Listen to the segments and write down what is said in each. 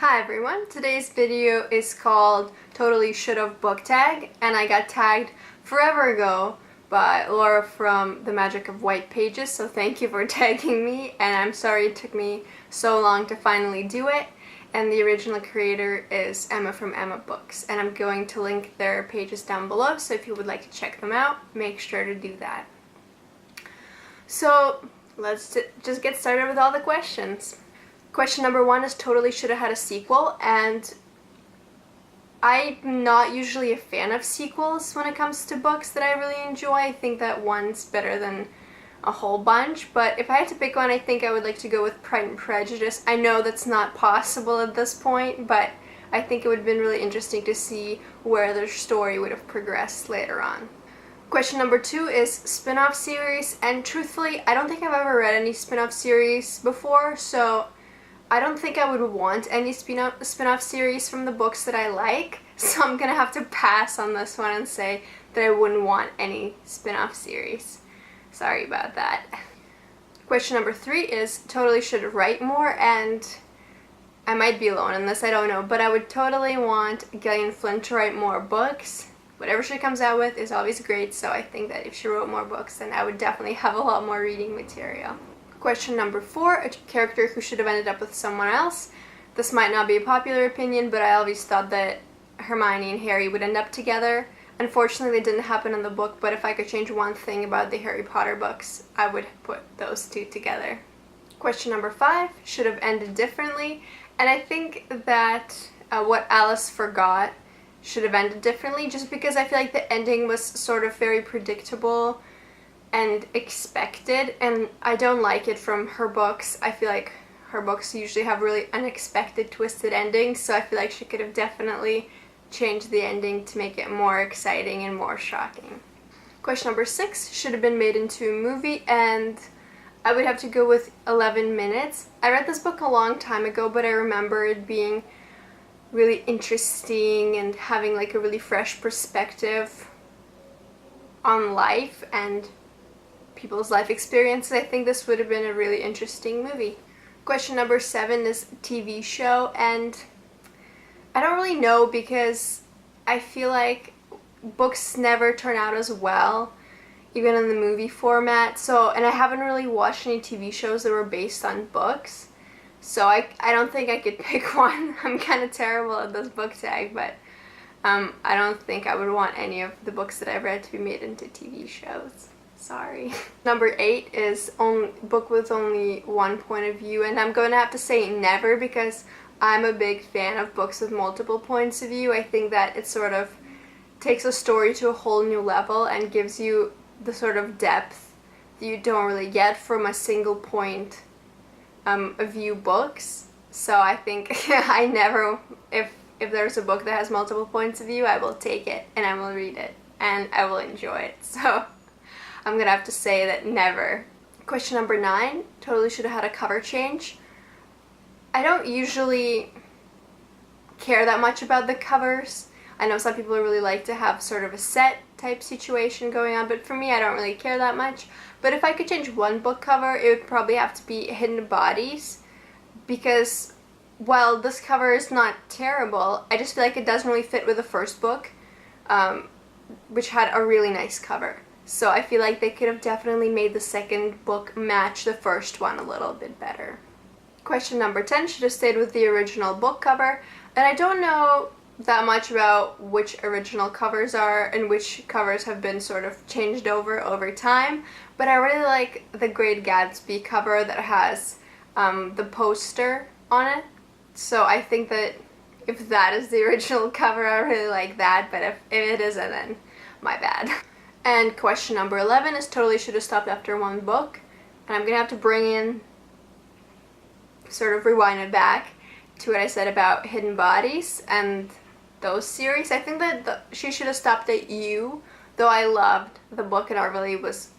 Hi everyone, today's video is called Totally Should've Book Tag, and I got tagged forever ago by Laura from The Magic of White Pages, so thank you for tagging me, and I'm sorry it took me so long to finally do it. And the original creator is Emma from Emma Books, and I'm going to link their pages down below, so if you would like to check them out, make sure to do that. So let's just get started with all the questions. Question number one is totally should have had a sequel, and I'm not usually a fan of sequels when it comes to books that I really enjoy. I think that one's better than a whole bunch, but if I had to pick one, I think I would like to go with Pride and Prejudice. I know that's not possible at this point, but I think it would have been really interesting to see where their story would have progressed later on. Question number two is spin-off series, and truthfully, I don't think I've ever read any spin-off series before, so I don't think I would want any spin-off series from the books that I like, so I'm gonna have to pass on this one and say that I wouldn't want any spin-off series. Sorry about that. Question number three is totally should write more, and I might be alone in this, I don't know, but I would totally want Gillian Flynn to write more books. Whatever she comes out with is always great, so I think that if she wrote more books, then I would definitely have a lot more reading material. Question number four, a character who should have ended up with someone else. This might not be a popular opinion, but I always thought that Hermione and Harry would end up together. Unfortunately, it didn't happen in the book, but if I could change one thing about the Harry Potter books, I would put those two together. Question number five, should have ended differently, and I think that what Alice forgot should have ended differently, just because I feel like the ending was sort of very predictable and expected, and I don't like it from her books. I feel like her books usually have really unexpected, twisted endings, so I feel like she could have definitely changed the ending to make it more exciting and more shocking. Question number six, should have been made into a movie, and I would have to go with 11 Minutes. I read this book a long time ago, but I remember it being really interesting and having like a really fresh perspective on life and people's life experiences. I think this would have been a really interesting movie. Question number seven is TV show, and I don't really know because I feel like books never turn out as well, even in the movie format. So, and I haven't really watched any TV shows that were based on books, so I don't think I could pick one. I'm kind of terrible at this book tag, but I don't think I would want any of the books that I've read to be made into TV shows. Sorry. Number eight is book with only one point of view, and I'm going to have to say never because I'm a big fan of books with multiple points of view. I think that it sort of takes a story to a whole new level and gives you the sort of depth that you don't really get from a single point of view books. So I think I never, if there's a book that has multiple points of view, I will take it and I will read it and I will enjoy it. So I'm gonna have to say that never. Question number nine, totally should have had a cover change. I don't usually care that much about the covers. I know some people really like to have sort of a set type situation going on, but for me I don't really care that much. But if I could change one book cover, it would probably have to be Hidden Bodies, because while this cover is not terrible, I just feel like it doesn't really fit with the first book, which had a really nice cover. So I feel like they could have definitely made the second book match the first one a little bit better. Question number 10, should have stayed with the original book cover, and I don't know that much about which original covers are and which covers have been sort of changed over time, but I really like the Great Gatsby cover that has the poster on it, so I think that if that is the original cover, I really like that, but if it isn't, then my bad. And question number 11 is totally should have stopped after one book, and I'm gonna have to bring in, sort of rewind it back to what I said about Hidden Bodies and those series. I think that she should have stopped at You, though I loved the book and I really was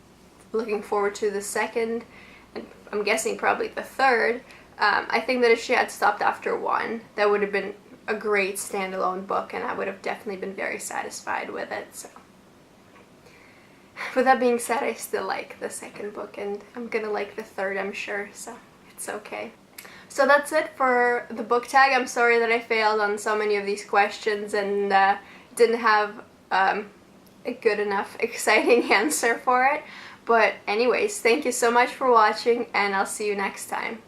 looking forward to the second, and I'm guessing probably the third. I think that if she had stopped after one, that would have been a great standalone book and I would have definitely been very satisfied with it. So, with that being said, I still like the second book and I'm gonna like the third, I'm sure, so it's okay. So that's it for the book tag. I'm sorry that I failed on so many of these questions and didn't have a good enough, exciting answer for it. But anyways, thank you so much for watching, and I'll see you next time.